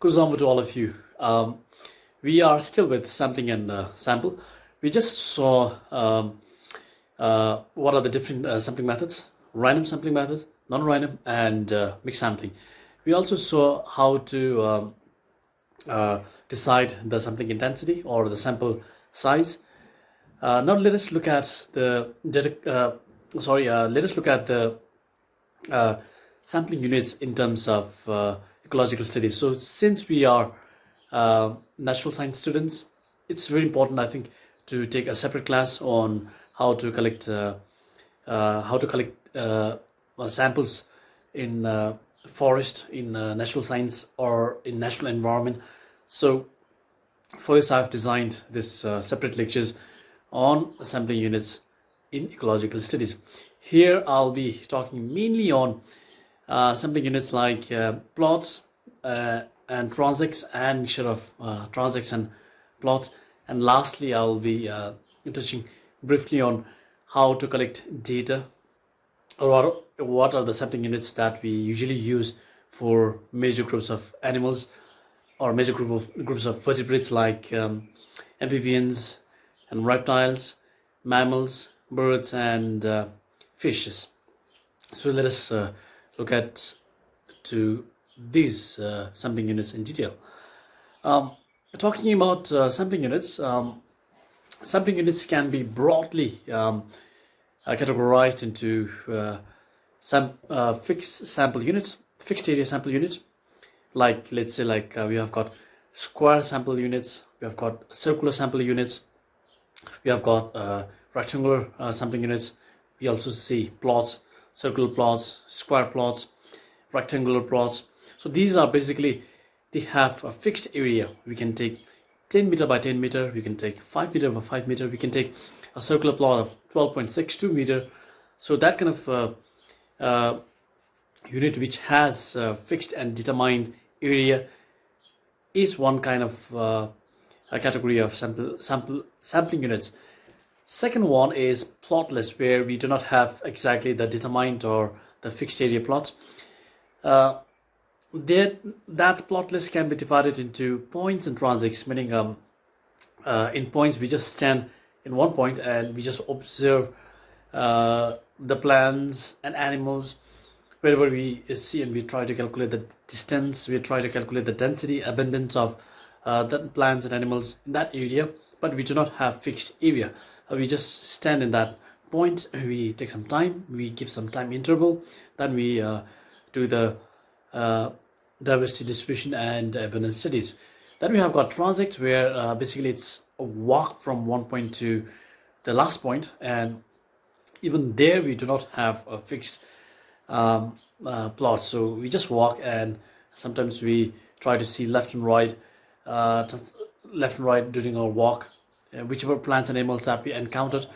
Good example to all of you. We are still with sampling and sample. We just saw what are the different sampling methods: random sampling methods, non-random, and mixed sampling. We also saw how to decide the sampling intensity or the sample size. Now let us look at the let us look at the sampling units in terms of ecological studies. So since we are natural science students, it's very important, I think, to take a separate class on how to collect samples in forest, in natural science, or in natural environment. So for this, I've designed this separate lectures on sampling units in ecological studies. Here I'll be talking mainly on sampling units like plots and transects and mixture of transects and plots. And lastly, I'll be touching briefly on how to collect data, or what are the sampling units that we usually use for major groups of animals or major groups of vertebrates like amphibians and reptiles, mammals, birds, and fishes. So let us look at to these sampling units in detail. Talking about sampling units, sampling units can be broadly categorized into fixed sample units, fixed area sample unit. Like, let's say, we have got square sample units, we have got circular sample units, we have got rectangular sampling units. We also see plots, circular plots, square plots, rectangular plots. So these are basically, they have a fixed area. We can take 10 meter by 10 meter, we can take 5 meter by 5 meter, we can take a circular plot of 12.62 meter. So that kind of unit which has fixed and determined area is one kind of a category of sampling units. Second one is plotless, where we do not have exactly the determined or the fixed area plot. That plotless can be divided into points and transects, meaning in points we just stand in one point and we just observe the plants and animals wherever we see, and we try to calculate the distance, we try to calculate the density, abundance of the plants and animals in that area, but we do not have fixed area. We just stand in that point, we take some time, we give some time interval, then we do the diversity distribution and abundance studies. Then we have got transects, where basically it's a walk from one point to the last point, and even there we do not have a fixed plot. So we just walk, and sometimes we try to see left and right during our walk, whichever plants and animals that we encountered,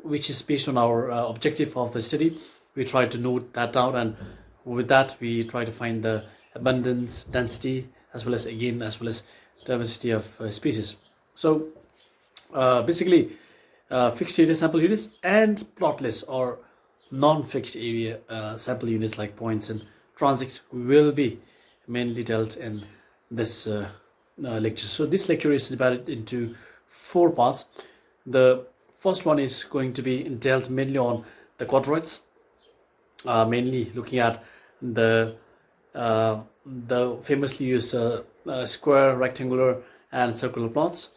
which is based on our objective of the study. We try to note that down, and with that we try to find the abundance, density, as well as diversity of species. So basically fixed area sample units and plotless or non-fixed area sample units like points and transects will be mainly dealt in this lecture. So this lecture is divided into 4 parts. The first one is going to be dealt mainly on the quadrats, mainly looking at the famously used square, rectangular, and circular plots.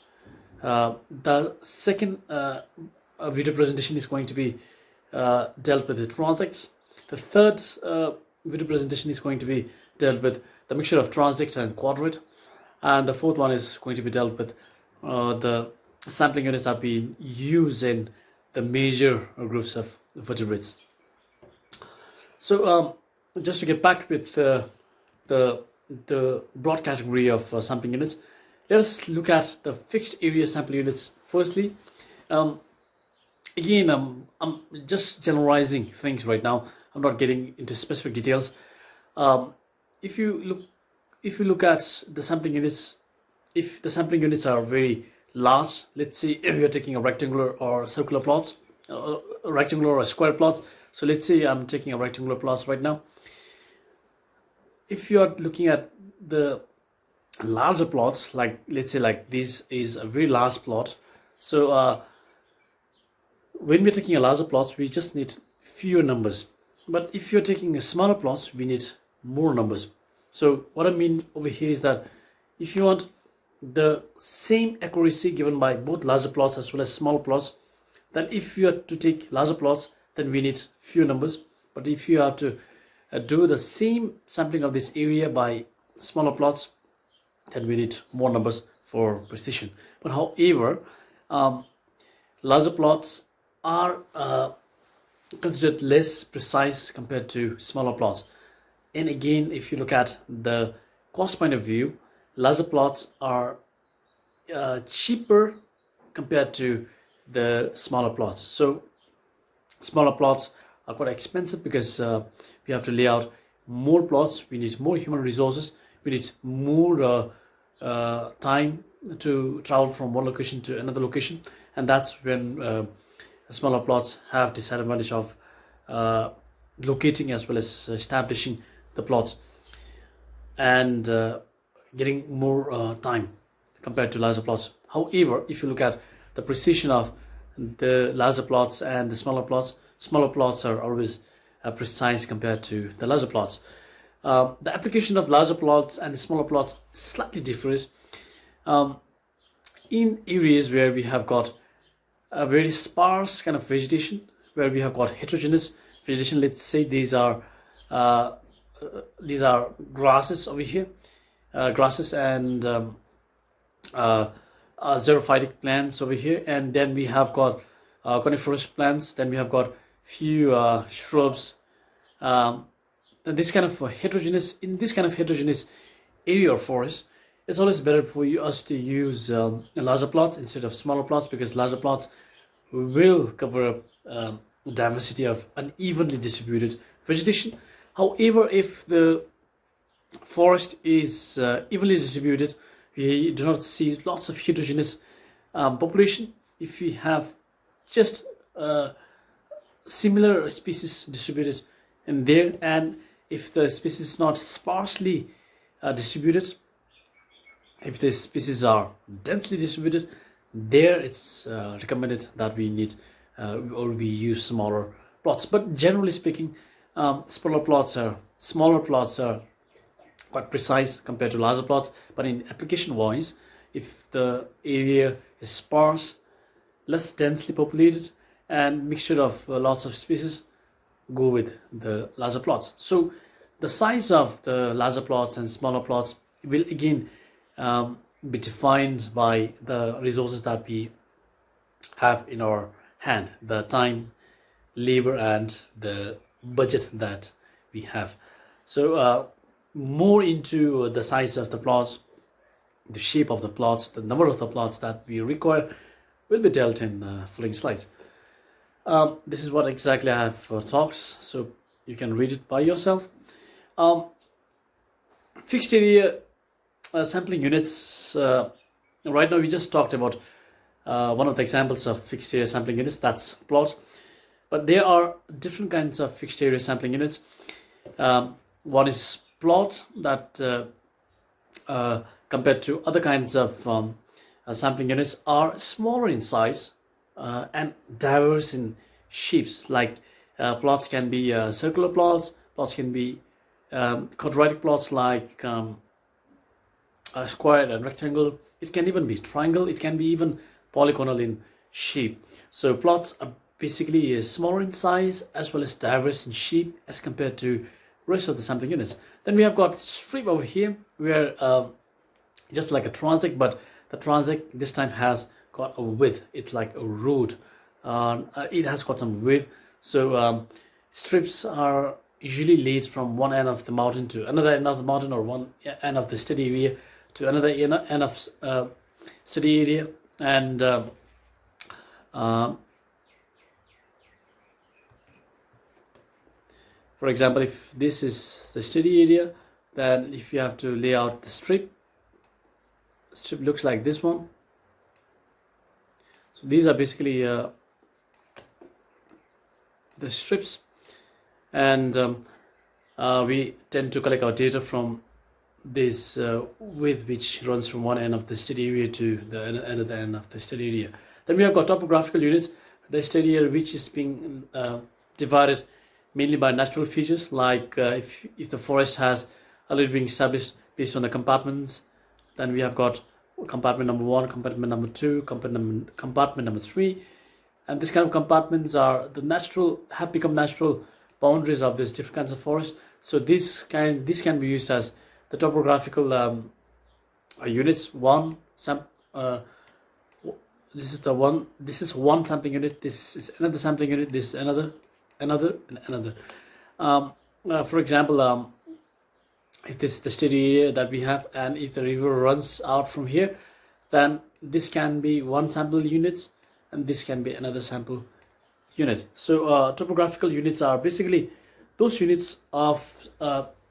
The second video presentation is going to be dealt with the transects. The third video presentation is going to be dealt with the mixture of transects and quadrat, and the fourth one is going to be dealt with the sampling units that we use in the major groups of vertebrates. So just to get back with the broad category of sampling units, let us look at the fixed area sample units firstly. Again, I'm just generalizing things right now. I'm not getting into specific details. If you look at the sampling units, if the sampling units are very large, let's say if we are taking a rectangular or circular plots, rectangular or square plots. So let's say I'm taking a rectangular plots right now. If you are looking at the larger plots, like let's say like this is a very large plot. So when we're taking a larger plots, we just need fewer numbers. But if you're taking a smaller plots, we need more numbers. So what I mean over here is that if you want the same accuracy given by both larger plots as well as small plots, then if you are to take larger plots, then we need fewer numbers. But if you have to do the same sampling of this area by smaller plots, then we need more numbers for precision. But however, larger plots are considered less precise compared to smaller plots. And again, if you look at the cost point of view, larger plots are cheaper compared to the smaller plots. So smaller plots are quite expensive because we have to lay out more plots, we need more human resources, we need more time to travel from one location to another location, and that's when smaller plots have disadvantage of locating as well as establishing the plots and getting more time compared to larger plots. However, if you look at the precision of the larger plots and the smaller plots are always precise compared to the larger plots. The application of larger plots and the smaller plots slightly differs in areas where we have got a very sparse kind of vegetation, where we have got heterogeneous vegetation. Let's say these are grasses over here, grasses and xerophytic plants over here, and then we have got coniferous plants, then we have got few shrubs. And this kind of heterogeneous area of forest, it's always better for us to use larger plots instead of smaller plots, because larger plots will cover diversity of unevenly distributed vegetation. However, if the forest is evenly distributed, we do not see lots of heterogeneous population. If we have just similar species distributed in there, and if the species is not sparsely distributed, if the species are densely distributed, there it's recommended that we need or we use smaller plots. But generally speaking, smaller plots are quite precise compared to larger plots. But in application wise, if the area is sparse, less densely populated, and mixture of lots of species, go with the larger plots. So the size of the larger plots and smaller plots will again be defined by the resources that we have in our hand, the time, labor, and the budget that we have. So more into the size of the plots, the shape of the plots, the number of the plots that we require will be dealt in following slides. This is what exactly I have talked, so you can read it by yourself. Fixed area sampling units. Right now we just talked about one of the examples of fixed area sampling units, that's plot. But there are different kinds of fixed area sampling units. One is plot, that compared to other kinds of sampling units are smaller in size and diverse in shapes. Like plots can be circular plots, plots can be quadratic plots like a square and rectangle. It can even be triangle, it can be even polygonal in shape. So plots are basically smaller in size as well as diverse in shape as compared to rest of the sampling units. Then we have got strip over here, where just like a transect, but the transect this time has got a width. It's like a road. It has got some width. So strips are usually laid from one end of the mountain to another end of the mountain, or one end of the study area to another end of study area. And for example, if this is the study area, then if you have to lay out the strip looks like this one. So these are basically the strips, and we tend to collect our data from this width which runs from one end of the study area to the another end of the study area. Then we have got topographical units, the study area which is being divided mainly by natural features, like if the forest has already been established based on the compartments. Then we have got compartment number 1, compartment number 2, compartment number 3, and this kind of compartments are have become natural boundaries of these different kinds of forest. So this can be used as the topographical units. This is one sampling unit. This is another sampling unit. This is another, and another. For example, if this is the steady area that we have, and if the river runs out from here, then this can be one sample unit, and this can be another sample unit. So topographical units are basically those units of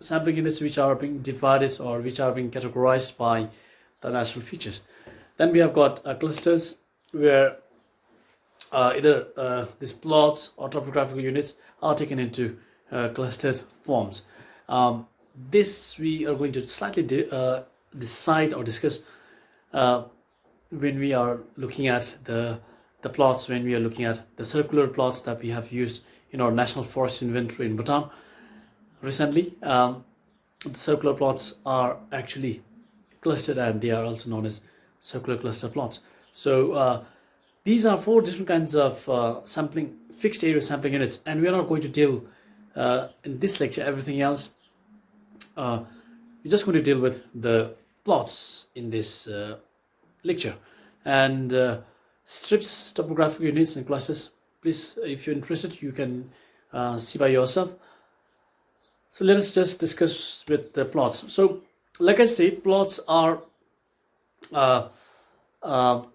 sampling units which are being divided or which are being categorized by the natural features. Then we have got clusters, where either these plots or topographical units are taken into clustered forms. This we are going to slightly decide or discuss when we are looking at the plots, when we are looking at the circular plots that we have used in our national forest inventory in Bhutan recently. The circular plots are actually clustered, and they are also known as circular cluster plots. So these are 4 different kinds of fixed area sampling units, and we are not going to deal in this lecture everything else. We're just going to deal with the plots in this lecture. And strips, topographical units and clusters, please, if you're interested, you can see by yourself. So let us just discuss with the plots. So like I said, plots are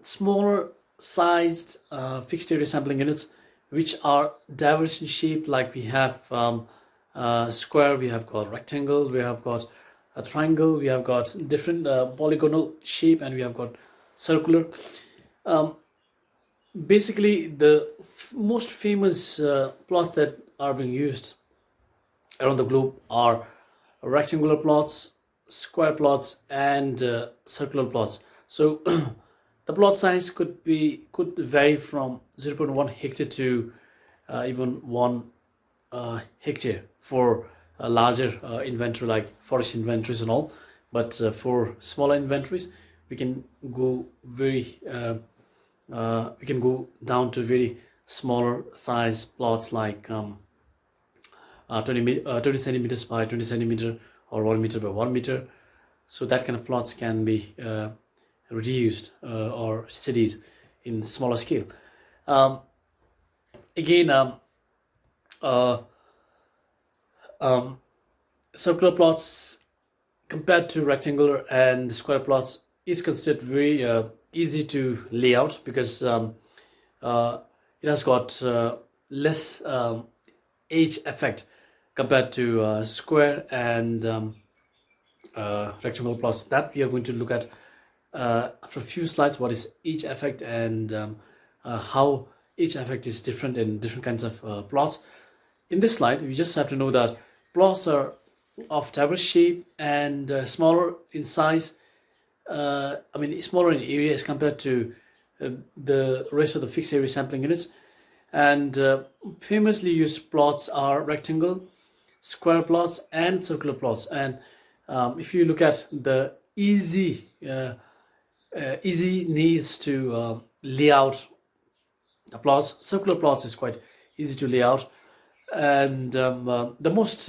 smaller sized fixed area sampling units which are diverse in shape. Like we have square, we have got rectangle, we have got a triangle, we have got different polygonal shape, and we have got circular. Basically, the most famous plots that are being used around the globe are rectangular plots, square plots, and circular plots. So the plot size could vary from 0.1 hectare to even 1 hectare for a larger inventory like forest inventories and all. But for smaller inventories, we can go down to very smaller size plots like 20 centimeters by 20 centimeter or 1 meter by 1 meter. So that kind of plots can be reduced or studied in smaller scale. Circular plots compared to rectangular and square plots is considered very easy to lay out, because it has got less age effect compared to square and rectangular plots. That we are going to look at after a few slides, what is each effect and how each effect is different in different kinds of plots. In this slide, we just have to know that plots are of diverse shape and smaller in size. Smaller in area as compared to the rest of the fixed area sampling units. And famously used plots are rectangle, square plots, and circular plots. And if you look at the easy needs to lay out the plots, circular plots is quite easy to lay out. And the most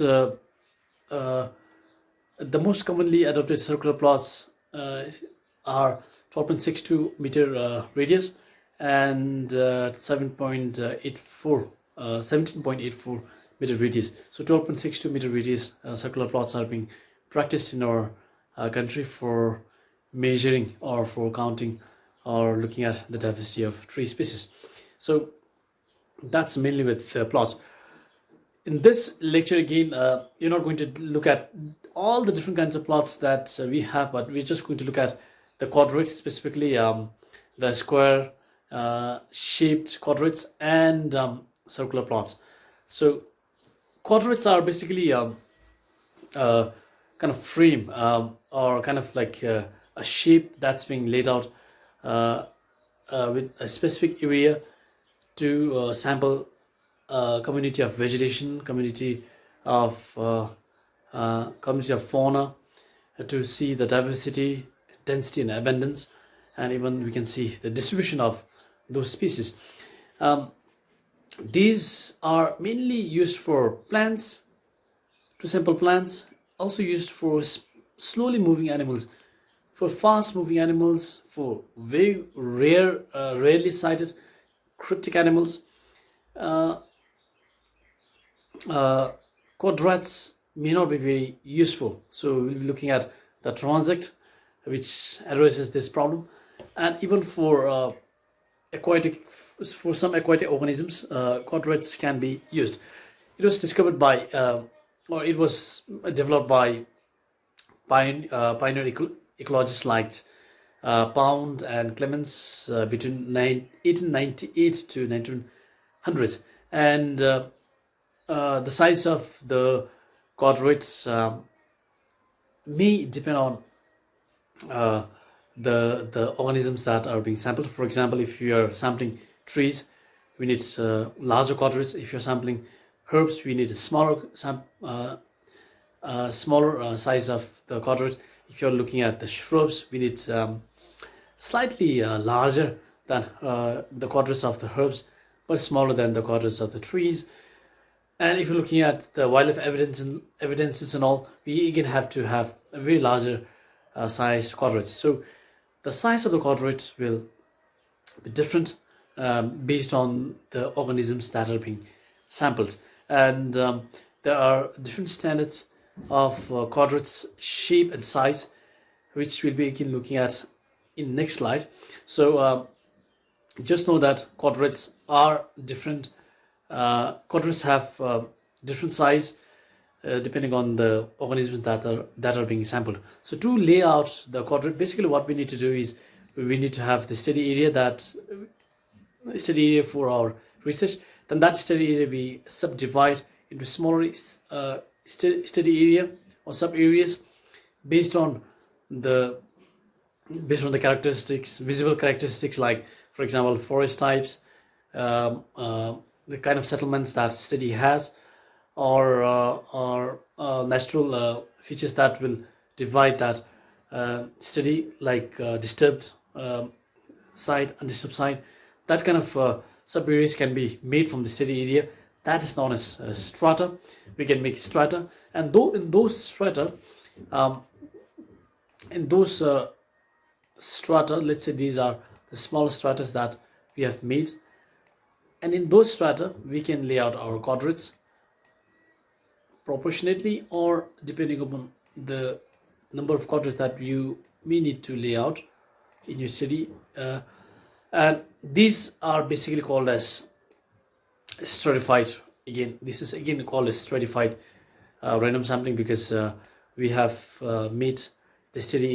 commonly adopted circular plots are 12.62 meter radius and 17.84 meter radius. So 12.62 meter radius circular plots are being practiced in our country for measuring or for counting or looking at the diversity of tree species. So that's mainly with plots. In this lecture again, you're not going to look at all the different kinds of plots that we have, but we're just going to look at the quadrats, specifically the square shaped quadrats and circular plots. So quadrats are basically kind kind of frame, or kind of like a shape that's being laid out with a specific area to sample community of vegetation, community of fauna, to see the diversity, density, and abundance, and even we can see the distribution of those species. Um, these are mainly used for plants, to sample plants, also used for slowly moving animals, for fast moving animals, for very rarely sighted cryptic animals. Uh, uh, Quadrats may not be very useful. So we'll be looking at the transect, which addresses this problem, and even for aquatic, for some aquatic organisms, quadrats can be used. It was discovered by, or it was developed by pioneer ecologists like Pound and Clemens between 1898 to 1900s, and the size of the quadrats may depend on uh, the organisms that are being sampled. For example, if you are sampling trees, we need larger quadrats. If you're sampling herbs, we need a smaller size of the quadrat. If you're looking at the shrubs, we need slightly larger than the quadrats of the herbs, but smaller than the quadrats of the trees. And if you're looking at the wildlife evidences and all, we again have to have a very larger size quadrats. So the size of the quadrats will be different based on the organisms that are being sampled, and there are different standards of quadrats shape and size, which we'll be again looking at in next slide. So just know that quadrats are different. Quadrats have different size depending on the organisms that are being sampled. So to lay out the quadrat, basically what we need to do is we need to have the study area for our research. Then that study area we subdivide into smaller study area or sub areas based on the characteristics, visible characteristics, like for example forest types, the kind of settlements that city has, or natural features that will divide that city, like disturbed side, undisturbed side. That kind of sub areas can be made from the city area. That is known as strata. We can make strata, and though in those strata, let's say these are the small stratas that we have made, and in those strata we can lay out our quadrats proportionately, or depending upon the number of quadrats that you may need to lay out in your city, and these are basically called as stratified. Again, this is again called as stratified random sampling, because we have made the study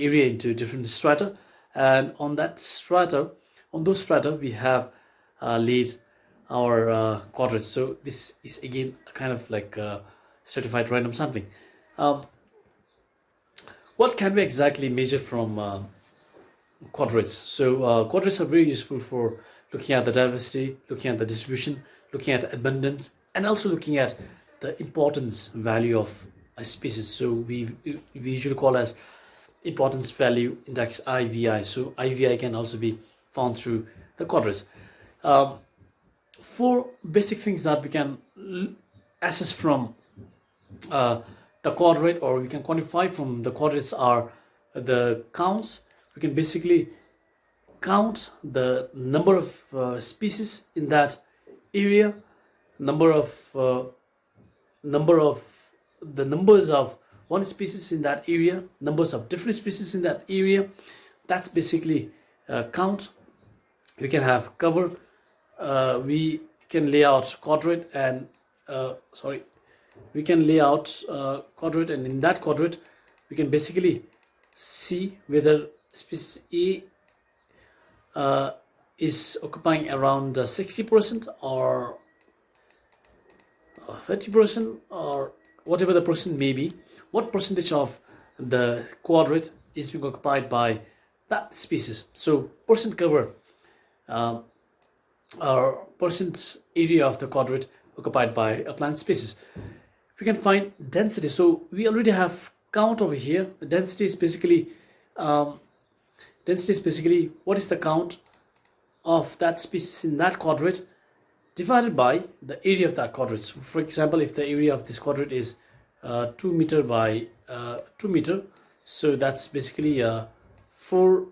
area into different strata, and on those strata we have laid our quadrats. So this is again a kind of like stratified random sampling. What can we exactly measure from quadrats? So quadrats are very useful for looking at the diversity, looking at the distribution, looking at abundance, and also looking at the importance value of a species. So we usually call as importance value index, IVI. So IVI can also be found through the quadrats. Four basic things that we can assess from the quadrat, or we can quantify from the quadrats, are the counts. We can basically count the number of species in that area, numbers of one species in that area, numbers of different species in that area. That's basically count. We can have cover. We can lay out quadrat, and quadrat, and in that quadrat we can basically see whether species A is occupying around 60% or 30%, or whatever the percent may be. what percentage of the quadrant is being occupied by that species. So percent cover or percent area of the quadrant occupied by a plant species. We can find density. So we already have count over here. The density is basically what is the count of that species in that quadrant divided by the area of that quadrant. So for example, if the area of this quadrant is 2 meter by 2 meter, so that's basically 4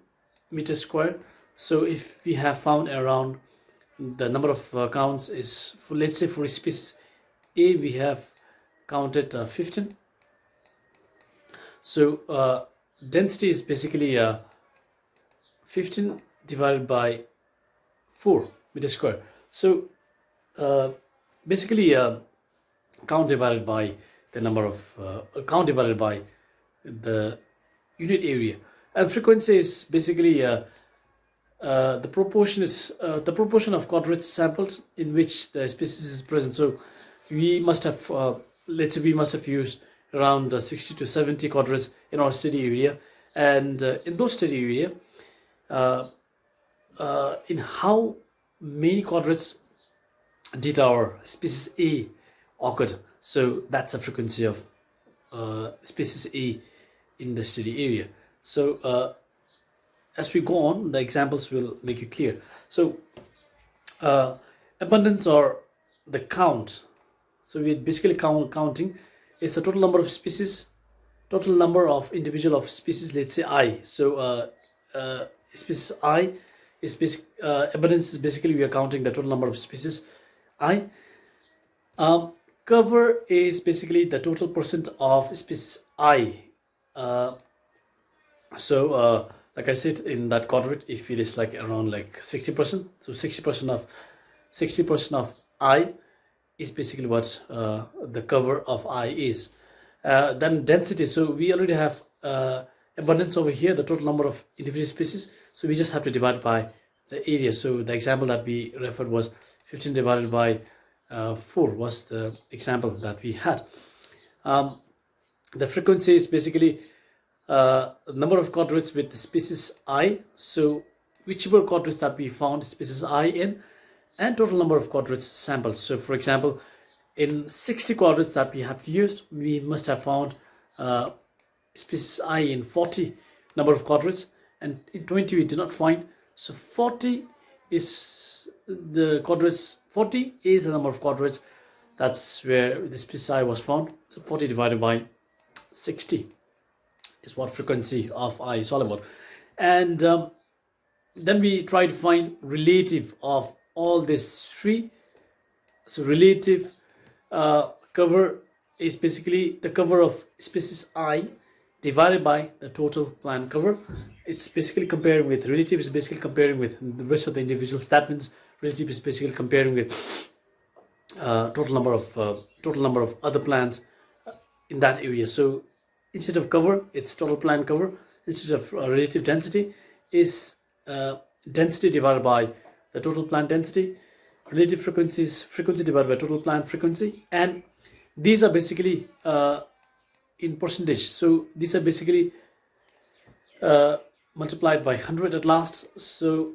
meter square. So if we have found around the number of counts is, for, let's say for species A we have counted 15. So density is basically 15 divided by 4 meter square. So basically count divided by the number of count divided by the unit area, and frequency is basically the proportion of quadrats sampled in which the species is present. So we must have let's say we must have used around 60 to 70 quadrats in our study area, and in those study area in how many quadrats did our species A occurred. So that's the frequency of species A in the study area. So as we go on, the examples will make it clear. So abundance or the count. So we're basically counting is the total number of species, total number of individual of species, let's say I. So species I is basic, abundance is basically we are counting the total number of species I. Cover is basically the total percent of species I. Like I said, in that quadrant, if it is like around like 60%, so 60% of I is basically what the cover of I is. Then density. So we already have abundance over here, the total number of individual species. So we just have to divide by the area. So the example that we referred was 15 divided by 4 was the example that we had. The frequency is basically number of quadrats with the species I. So whichever quadrats that we found species I in, and total number of quadrats sampled. So for example, in 60 quadrats that we have used, we must have found species I in 40 number of quadrats, and in 20 we did not find. So 40 is the quadrats, 40 is the number of quadrats, that's where the species I was found. So 40 divided by 60 is what frequency of I is all about. And then we try to find relative of all these three. So relative cover is basically the cover of species I divided by the total plant cover. It's basically comparing with, relative is basically comparing with the rest of the individuals. That means relative is basically comparing with total number of other plants in that area. So instead of cover, it's total plant cover. Instead of relative density, is density divided by the total plant density. Relative frequency is frequency divided by total plant frequency, and these are basically in percentage. So these are basically multiplied by 100 at last. So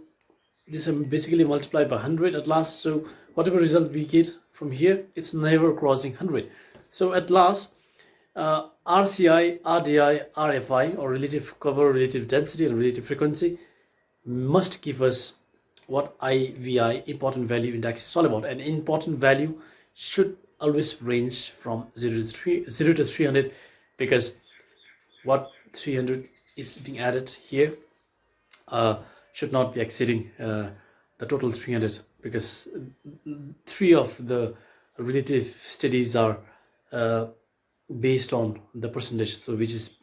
these are basically multiplied by 100 at last. So whatever result we get from here, it's never crossing 100. So at last, RCI, RDI, RFI, or relative cover, relative density, and relative frequency must give us what IVI, important value index, is all about. And important value should always range from 0 to 300, because what 300 is being added here should not be exceeding the total 300, because 3 of the relative studies are based on the percentage, so which is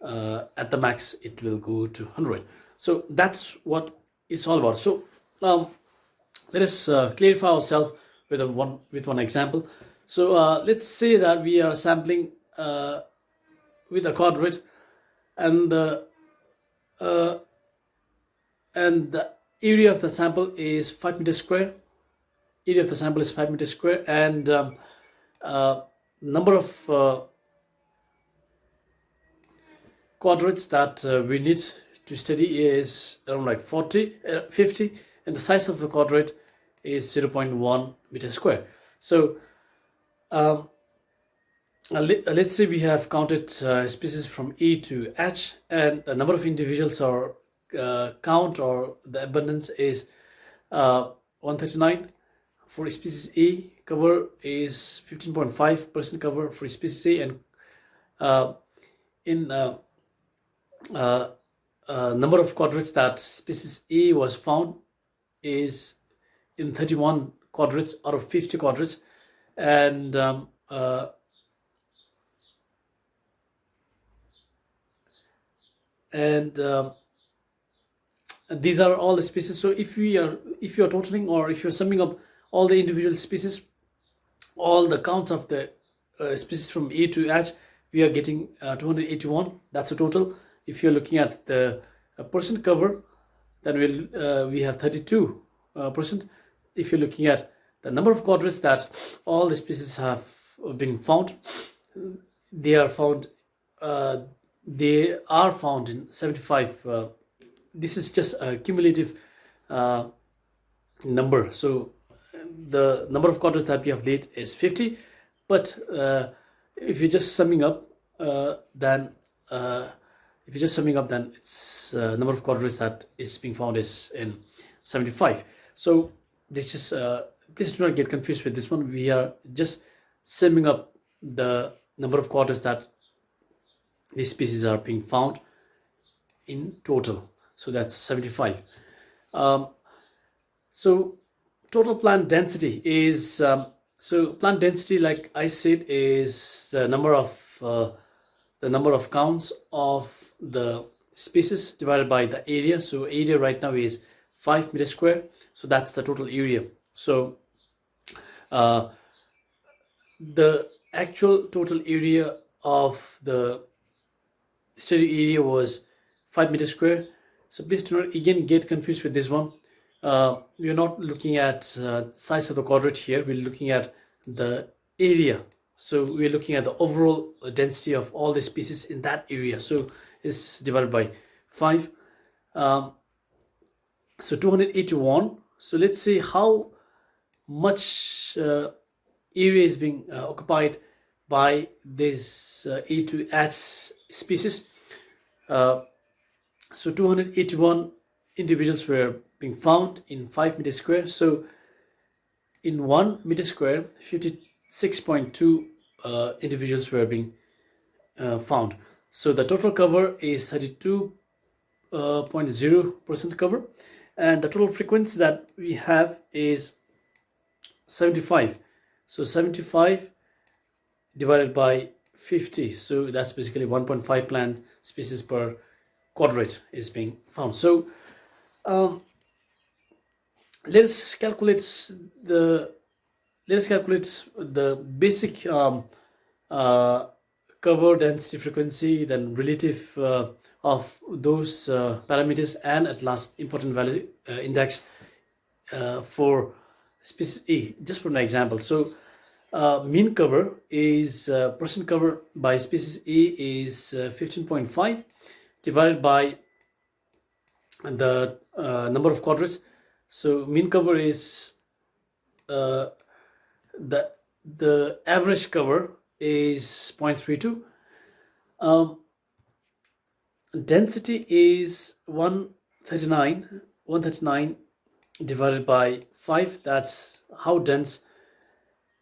at the max it will go to 100. So that's what it's all about. So let us clarify ourselves with one example. So let's say that we are sampling with a quadrant, and the area of the sample is 5 meters square. Area of the sample is 5 meters square, and number of quadrats that we need to study is around like 50, and the size of the quadrat is 0.1 meter square. So let's say we have counted species from E to H, and the number of individuals or count or the abundance is 139 for species A. Cover is 15.5% cover for species A, and in number of quadrats that species A was found is in 31 quadrats out of 50 quadrats, and these are all the species. So if you are totaling, or if you're summing up all the individual species, all the counts of the species from A to H, we are getting 281. That's a total. If you're looking at the percent cover, then we have 32%. If you're looking at the number of quadrats that all the species have been found, they are found in 75. This is just a cumulative number. So the number of quadrats that we have laid is 50, but if you're just summing up, then it's number of quadrats that is being found is in 75. So please do not get confused with this one. We are just summing up the number of quadrats that these species are being found in total. So that's 75. So total plant density is plant density, like I said, is the number of counts of the species divided by the area. So area right now is 5 meters square. So that's the total area. So the actual total area of the study area was 5 meters square. So please do not again get confused with this one. We are not looking at size of the quadrat here. We're looking at the area. So we're looking at the overall density of all the species in that area. So it's divided by 5. So 281. So let's see how much area is being occupied by this A to H species. So 281 individuals were being found in 5 meters square. So in 1 meter square, 56.2 individuals were being found. So the total cover is 32.0% cover, and the total frequency that we have is 75. So 75 divided by 50, so that's basically 1.5 plant species per quadrat is being found. So let us calculate the basic cover density frequency, then relative of those parameters, and at last important value index for species A. Just for an example, so mean cover is percent cover by species A is 15.5 divided by the number of quadrats. So mean cover is the average cover is 0.32. Density is 139 divided by 5. That's how dense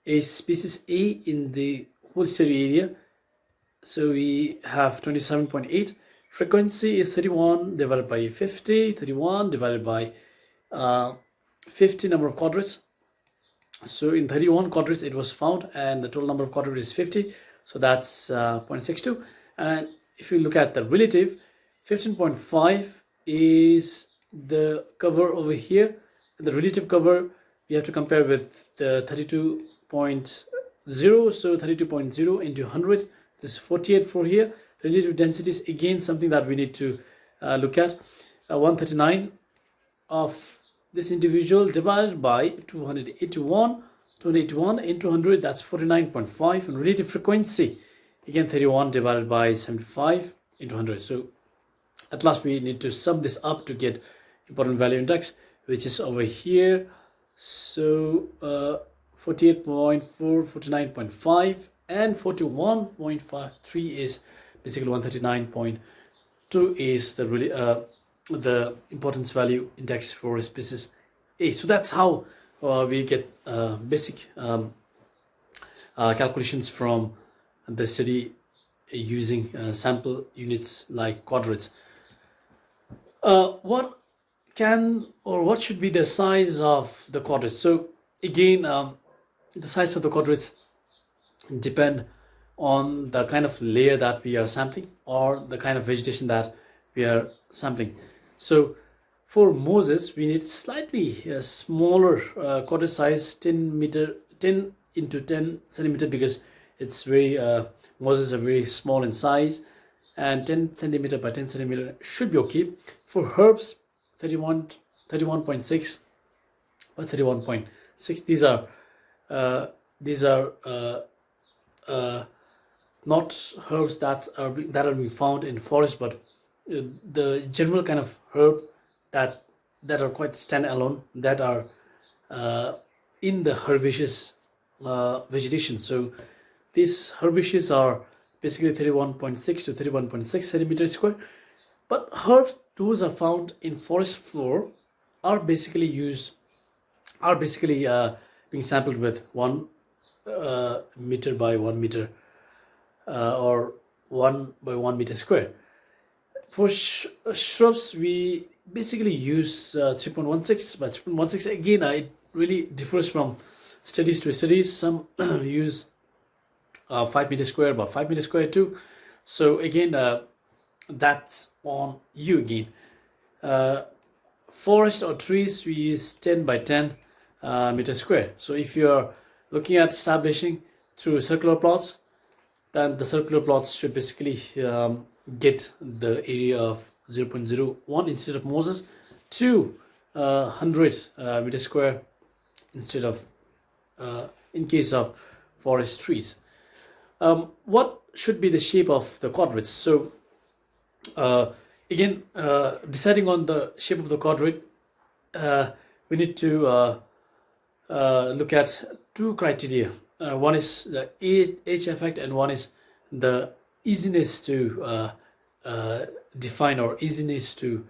a species A in the whole study area. So we have 27.8. Frequency is 31 divided by 50. 31 divided by 50 number of quadrats. So in 31 quadrats it was found, and the total number of quadrats is 50. So that's 0.62. And if you look at the relative, 15.5 is the cover over here. And the relative cover we have to compare with the 32.0. So 32.0 into 100. This is 48 for here. Relative density is again something that we need to look at. 139 of this individual divided by 281 into 100, that's 49.5. And relative frequency, again 31 divided by 75 into 100. So at last we need to sum this up to get important value index, which is over here. So 48.4, 49.5 and 41.53 is basically 139.2 is the really the importance value index for species A. So that's how we get basic calculations from the study using sample units like quadrats. What can or what should be the size of the quadrats? So again, the size of the quadrats depend on the kind of layer that we are sampling or the kind of vegetation that we are sampling. So for Moses, we need slightly smaller quadrat size, 10 into 10 centimeter, because it's very Moses are very small in size, and 10 centimeter by 10 centimeter should be okay. For herbs, 31.6 by 31.6. These are not herbs that are being found in forest, but the general kind of herb that are quite standalone, that are in the herbaceous vegetation. So these herbaceous are basically 31.6 to 31.6 centimeters square. But herbs, those are found in forest floor, are basically being sampled with 1 meter by 1 meter or 1 by 1 meter square. For shrubs, we basically use 3.16, but 3.16 again, it really differs from studies to studies. Some use 5 meter square, about 5 meter square too. So again, that's on you again. Forest or trees, we use 10 by 10 meter square. So if you're looking at establishing through circular plots, then the circular plots should basically get the area of 0.01 instead of Moses to 100 meter square instead of in case of forest trees. What should be the shape of the quadrats? So again, deciding on the shape of the quadrat, we need to look at two criteria. One is the age effect, and one is the easiness to define or easiness to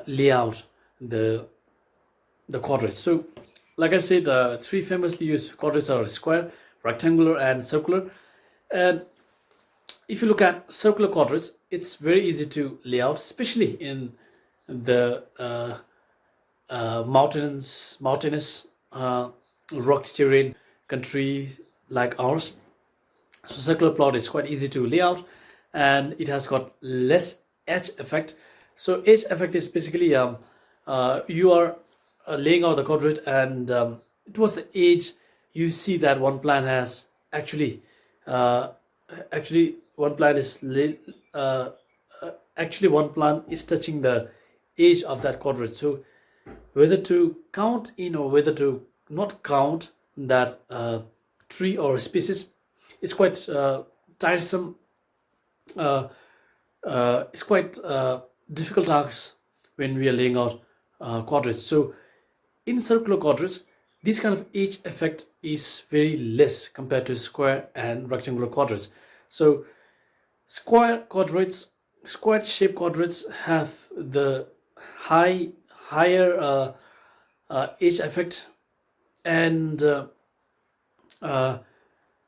lay out the quadrats. So like I said, three famously used quadrats are square, rectangular and circular. And if you look at circular quadrats, it's very easy to lay out, especially in the mountainous rock terrain country like ours. So circular plot is quite easy to lay out, and it has got less edge effect. So edge effect is basically you are laying out the quadrat, and towards the edge you see that one plant has actually one plant is touching the edge of that quadrat. So whether to count in or whether to not count that tree or species is quite tiresome. It's quite difficult task when we are laying out quadrats. So in circular quadrats, this kind of edge effect is very less compared to square and rectangular quadrats. So square shaped quadrats have the higher edge effect, and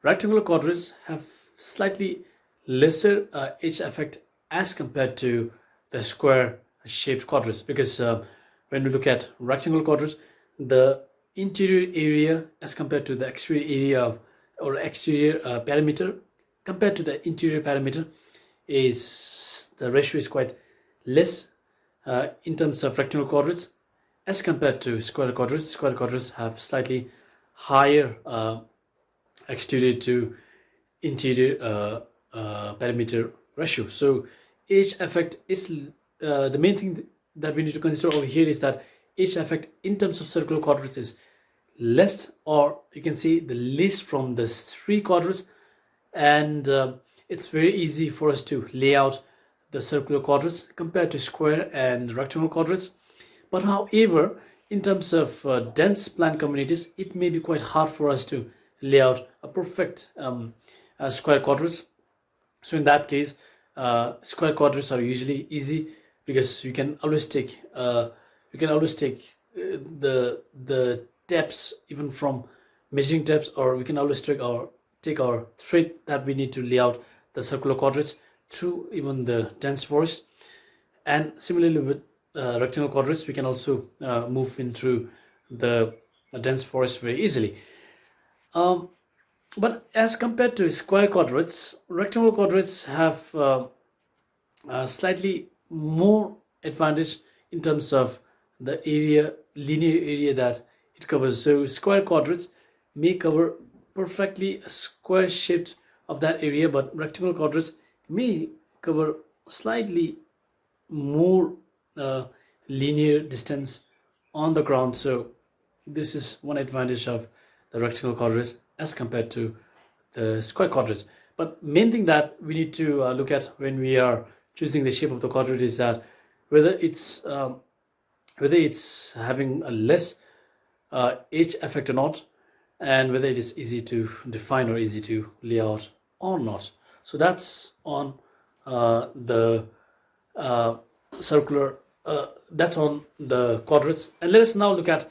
rectangular quadrats have slightly lesser edge effect as compared to the square shaped quadrats, because when we look at rectangular quadrats, the interior area as compared to the exterior area or exterior perimeter compared to the interior perimeter, is the ratio is quite less in terms of rectangular quadrats as compared to square quadrats. Square quadrats have slightly higher exterior to interior perimeter ratio. So edge effect is the main thing that we need to consider over here, is that edge effect in terms of circular quadrats is less, or you can see the least from the three quadrats, and it's very easy for us to lay out the circular quadrats compared to square and rectangular quadrats. But however, in terms of dense plant communities, it may be quite hard for us to lay out a perfect square quadrats. So in that case, square quadrats are usually easy because you can always take the depths even from measuring depths, or we can always take our thread that we need to lay out the circular quadrats through even the dense forest. And similarly with rectangular quadrats, we can also move in through the dense forest very easily. But as compared to square quadrats, rectangular quadrats have slightly more advantage in terms of the linear area that it covers. So square quadrats may cover perfectly a square shape of that area, but rectangular quadrats may cover slightly more linear distance on the ground. So this is one advantage of the rectangular quadrats as compared to the square quadrats. But main thing that we need to look at when we are choosing the shape of the quadrant is that whether it's having a less edge effect or not, and whether it is easy to define or easy to lay out or not. So that's on the circular, that's on the quadrats. And let us now look at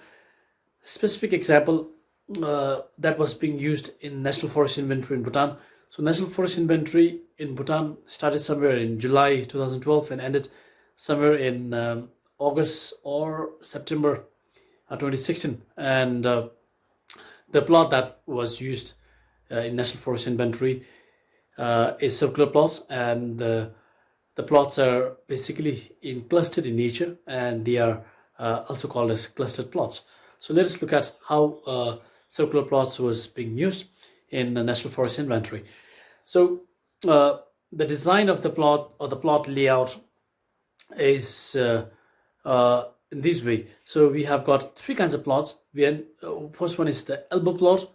specific example that was being used in National Forest Inventory in Bhutan. So National Forest Inventory in Bhutan started somewhere in July 2012 and ended somewhere in August or September 2016. And the plot that was used in National Forest Inventory is circular plots, and the plots are basically clustered in nature, and they are also called as clustered plots. So let us look at how circular plots was being used in the National Forest Inventory. So the design of the plot or the plot layout is in this way. So we have got three kinds of plots. First one is the elbow plot.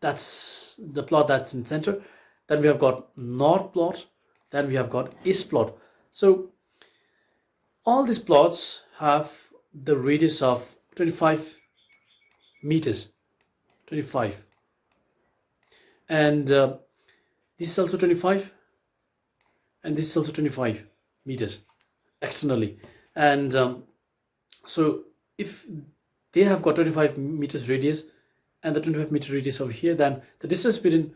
That's the plot that's in center. Then we have got north plot. Then we have got east plot. So all these plots have the radius of 25 meters. 25. And this is also 25. And this is also 25 meters externally. And so if they have got 25 meters radius and the 25 meter radius over here, then the distance between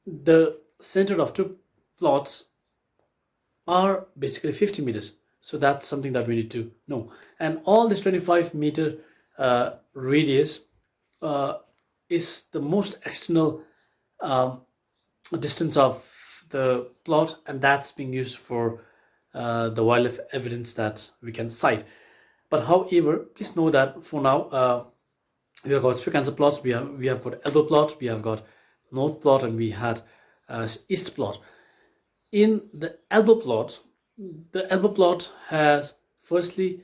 the center of two plots are basically 50 meters. So that's something that we need to know. And all this 25 meter radius is the most external distance of the plot, and that's being used for the wildlife evidence that we can cite. But however, please know that for now we have got three kinds of plots. We have got elbow plot, we have got north plot, and we had east plot. In the elbow plot has firstly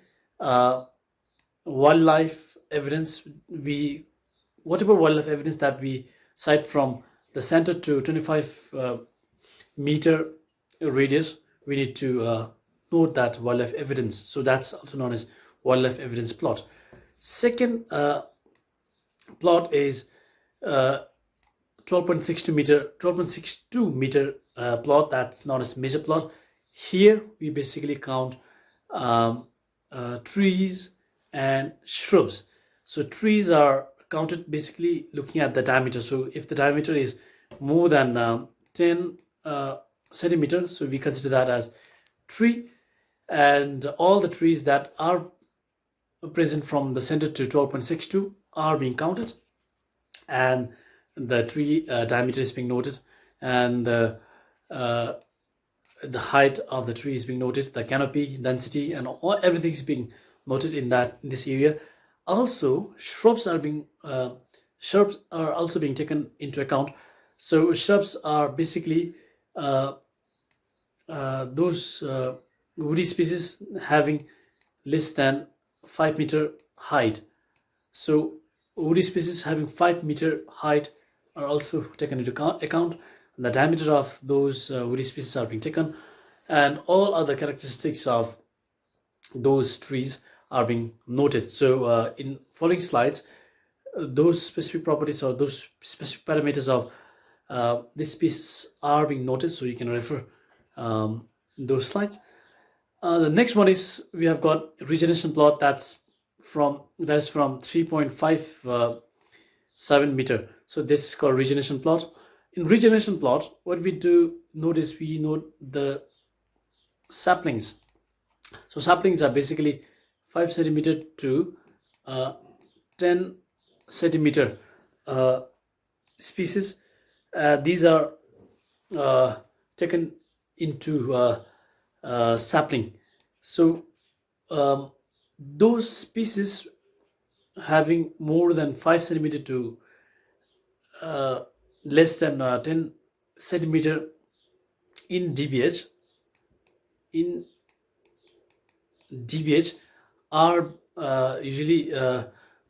wildlife evidence. Whatever wildlife evidence that we cite from the center to 25 meter radius, we need to note that wildlife evidence. So that's also known as wildlife evidence plot. Second plot is 12.62 meter plot, that's known as measure plot. Here we basically count trees and shrubs. So trees are counted basically looking at the diameter. So if the diameter is more than 10 centimeters, so we consider that as tree, and all the trees that are present from the center to 12.62 are being counted, and the tree diameter is being noted, and the height of the tree is being noted, the canopy density, and everything is being noted in this area. Also, shrubs are also being taken into account. So shrubs are basically those woody species having less than 5 meter height. So woody species having 5 meter height are also taken into account. the diameter of those woody species are being taken, and all other characteristics of those trees are being noted. So in following slides, those specific properties or those specific parameters of this species are being noted, so you can refer those slides. The next one is we have got regeneration plot that is from 3.57 meter. So this is called regeneration plot. In regeneration plot, what we do notice, we note the saplings. So saplings are basically 5 centimeter to 10 centimeter species. These are taken into sapling. So those species having more than 5 centimeter to less than 10 centimeter in DBH are usually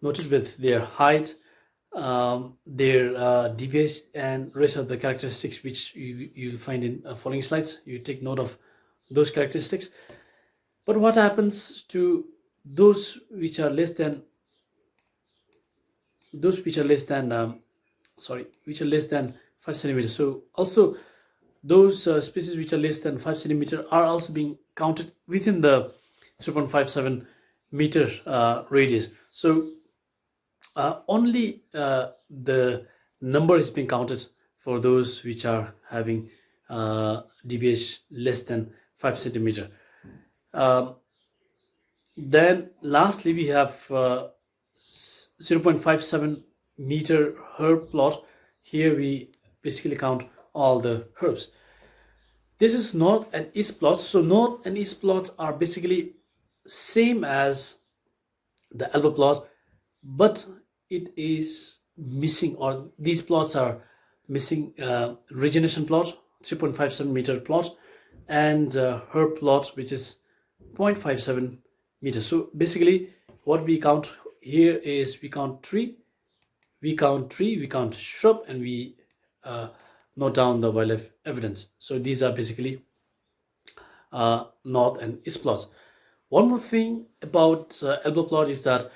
noted with their height, their DBH, and rest of the characteristics which you'll find in following slides. You take note of those characteristics. But what happens to those which are less than 5 centimeters? So also those species which are less than 5 centimeter are also being counted within the 3.57 meter radius. So only the number is being counted for those which are having DBH less than 5 centimeter. Then lastly, we have 0.57 meter herb plot. Here we basically count all the herbs. This is north and east plots. So north and east plots are basically same as the elbow plot, but it is missing, or these plots are missing regeneration plot, 3.57 meter plot, and herb plot, which is 0.57 meters. So basically what we count here is we count tree, we count shrub, and we note down the wildlife evidence. So these are basically north and east plots. One more thing about elbow plot is that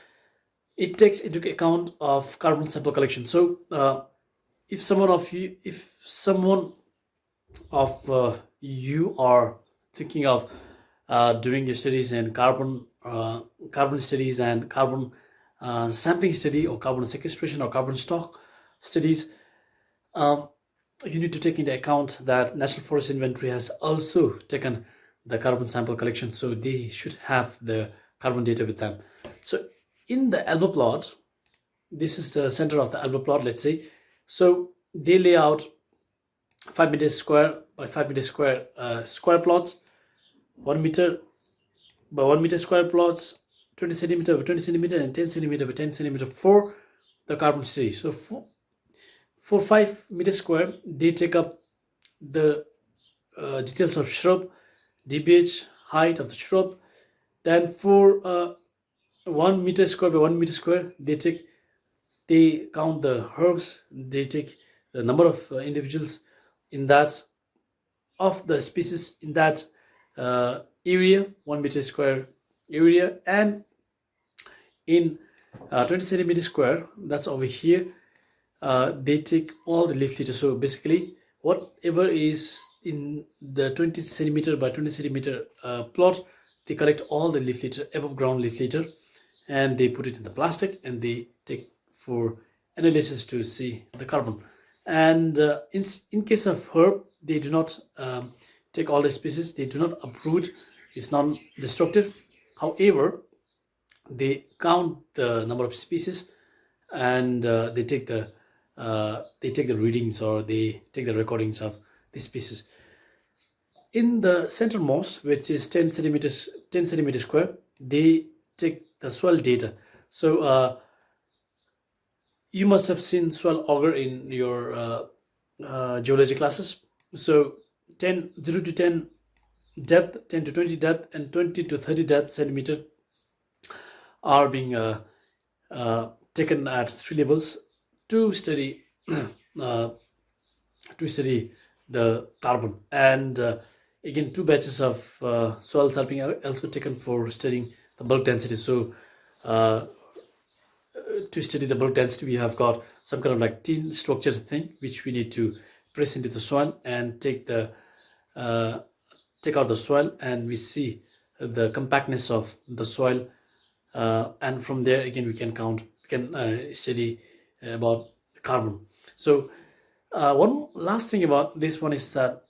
it takes into account of carbon sample collection. So if someone of you are thinking of doing your studies in carbon studies and carbon sampling study, or carbon sequestration or carbon stock studies, you need to take into account that National Forest Inventory has also taken the carbon sample collection, so they should have the carbon data with them. So in the elbow plot, this is the center of the elbow plot, let's say. So they lay out 5 meters square by 5 meters square square plots, 1 meter by 1 meter square plots, 20 centimeter by 20 centimeter, and 10 centimeter by 10 centimeter for the carbon study. So for 5 meters square, they take up the details of shrub, DBH, height of the shrub. Then for 1 meter square by 1 meter square, they count the herbs, they take the number of individuals in that, of the species in that area, 1 meter square area, and in 20 centimeter square, that's over here, they take all the leaf litter. So basically whatever is in the 20 centimeter by 20 centimeter plot, they collect all the leaf litter, above ground leaf litter, and they put it in the plastic, and they take for analysis to see the carbon. And in case of herb, they do not take all the species, they do not uproot, it's non-destructive. However, they count the number of species, and they take the readings, or they take the recordings of the species. In the centermost, which is 10 centimeters square, they take the soil data. So you must have seen soil auger in your geology classes. So 0 to 10 depth, 10 to 20 depth, and 20 to 30 depth centimeter are being taken at 3 levels to study to study the carbon. And again, two batches of soil sampling are also taken for studying the bulk density. So to study the bulk density, we have got some kind of like tin structure thing which we need to press into the soil and take out the soil, and we see the compactness of the soil, and from there again we can study about carbon. So one last thing about this one is that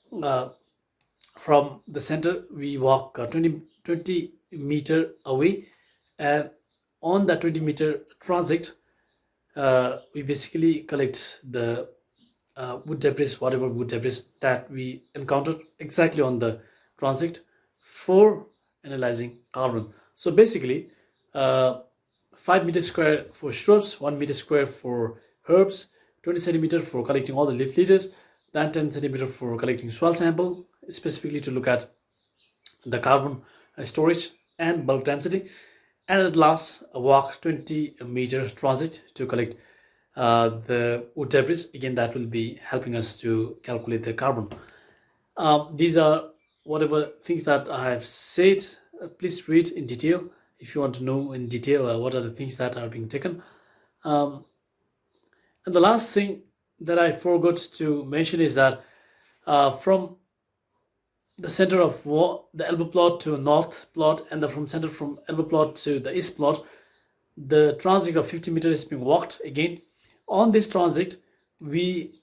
from the center we walk 20 meter away, and on that 20-meter transit we basically collect the wood debris, whatever wood debris that we encountered exactly on the transit, for analyzing carbon. So basically 5 meters square for shrubs, 1 meter square for herbs, 20 centimeter for collecting all the leaf litters, then 10 centimeter for collecting soil sample, specifically to look at the carbon storage and bulk density, and at last a walk 20-meter transit to collect the wood debris. Again, that will be helping us to calculate the carbon. These are whatever things that I have said. Please read in detail if you want to know in detail what are the things that are being taken. And the last thing that I forgot to mention is that from the center of the elbow plot to north plot, and from elbow plot to the east plot, the transit of 50 meters is being walked. Again, on this transit we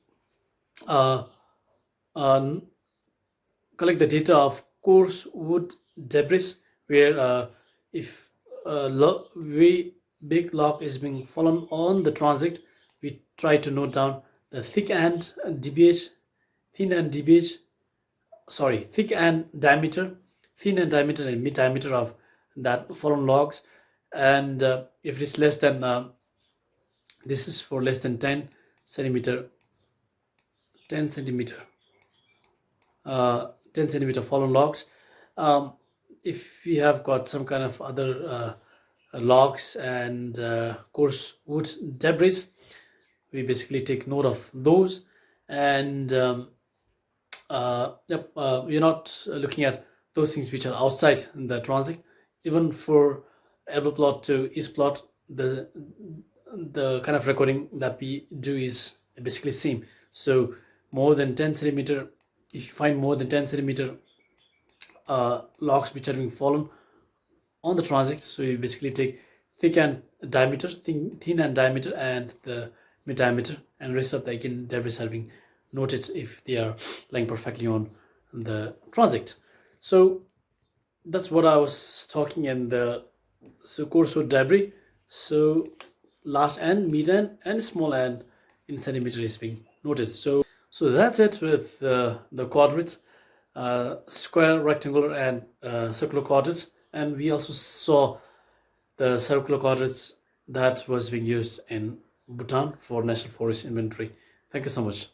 collect the data of coarse wood debris, where if very big log is being fallen on the transit, we try to note down the thick and diameter, thin and diameter and mid diameter of that fallen logs. And if it is less than this is for less than 10 centimeter 10 centimeter fallen logs. If we have got some kind of other logs and coarse wood debris, we basically take note of those. And we're not looking at those things which are outside the transit. Even for elbow plot to east plot, the kind of recording that we do is basically same. So more than 10 centimeter, if you find more than 10 centimeter logs which are being fallen on the transit, so you basically take thick and diameter, thin and diameter, and the mid diameter, and rest of the again debris are being noted if they are lying perfectly on the transit. So that's what I was talking in the coarse wood debris. So large end, mid end, and small end in centimeter is being noted. So that's it with the quadrats, square, rectangular, and circular quadrats. And we also saw the circular quadrats that was being used in Bhutan for National Forest Inventory. Thank you so much.